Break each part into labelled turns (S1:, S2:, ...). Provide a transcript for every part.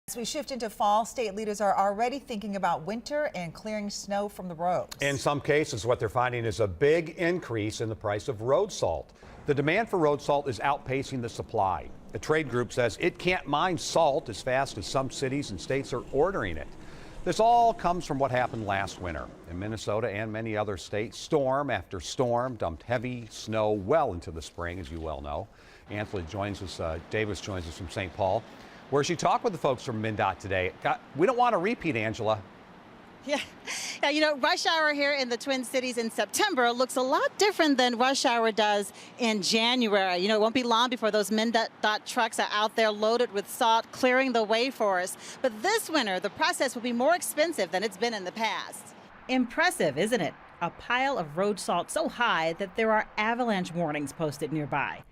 S1: As we shift into fall, state leaders are already thinking about winter and clearing snow from the roads.
S2: In some cases, what they're finding is a big increase in the price of road salt. The demand for road salt is outpacing the supply. The trade group says it can't mine salt as fast as some cities and states are ordering it. This all comes from what happened last winter. In Minnesota and many other states, storm after storm dumped heavy snow well into the spring, as you well know. Davis joins us from St. Paul, where she talked with the folks from MnDOT today. We don't want to repeat, Angela.
S3: Yeah, you know, rush hour here in the Twin Cities in September looks a lot different than rush hour does in January. You know, it won't be long before those MnDOT trucks are out there loaded with salt, clearing the way for us. But this winter, the process will be more expensive than it's been in the past.
S4: Impressive, isn't it? A pile of road salt so high that there are avalanche warnings posted nearby.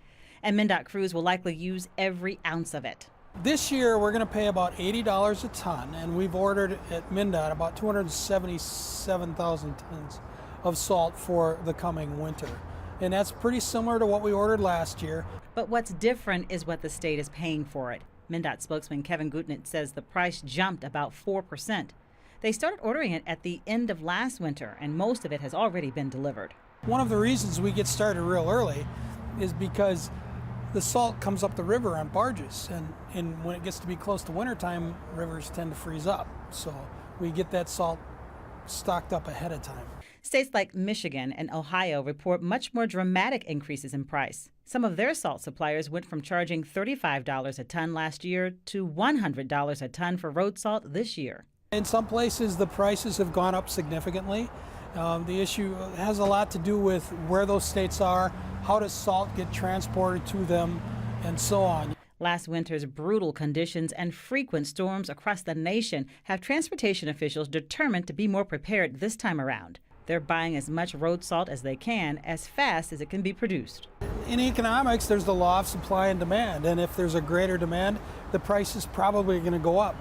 S4: And MnDOT crews will likely use every ounce of it.
S5: This year, we're going to pay about $80 a ton, and we've ordered at MnDOT about 277,000 tons of salt for the coming winter. And that's pretty similar to what we ordered last year.
S4: But what's different is what the state is paying for it. MnDOT spokesman Kevin Gutnick says the price jumped about 4%. They started ordering it at the end of last winter, and most of it has already been delivered.
S5: One of the reasons we get started real early is because the salt comes up the river on barges, and when it gets to be close to wintertime, rivers tend to freeze up. So we get that salt stocked up ahead of time.
S4: States like Michigan and Ohio report much more dramatic increases in price. Some of their salt suppliers went from charging $35 a ton last year to $100 a ton for road salt this year.
S5: In some places, the prices have gone up significantly. The issue has a lot to do with where those states are, how does salt get transported to them, and so on.
S4: Last winter's brutal conditions and frequent storms across the nation have transportation officials determined to be more prepared this time around. They're buying as much road salt as they can, as fast as it can be produced.
S5: In economics, there's the law of supply and demand, and if there's a greater demand, the price is probably going to go up.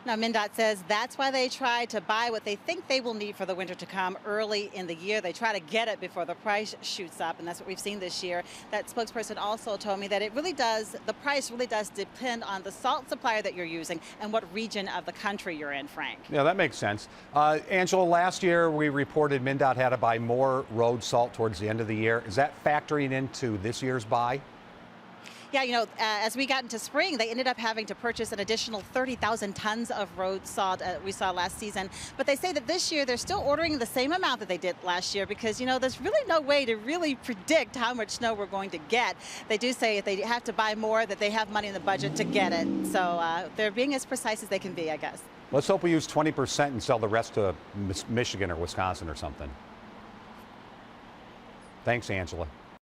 S3: Now, MnDOT says that's why they try to buy what they think they will need for the winter to come early in the year. They try to get it before the price shoots up, and that's what we've seen this year. That spokesperson also told me that the price really does depend on the salt supplier that you're using and what region of the country you're in, Frank.
S2: Yeah, that makes sense. Angela, last year we reported MnDOT had to buy more road salt towards the end of the year. Is that factoring into this year's buy?
S3: Yeah, you know, as we got into spring, they ended up having to purchase an additional 30,000 tons of road salt we saw last season. But they say that this year they're still ordering the same amount that they did last year because, you know, there's really no way to really predict how much snow we're going to get. They do say if they have to buy more, that they have money in the budget to get it. So they're being as precise as they can be, I guess.
S2: Let's hope we use 20% and sell the rest to Michigan or Wisconsin or something. Thanks, Angela.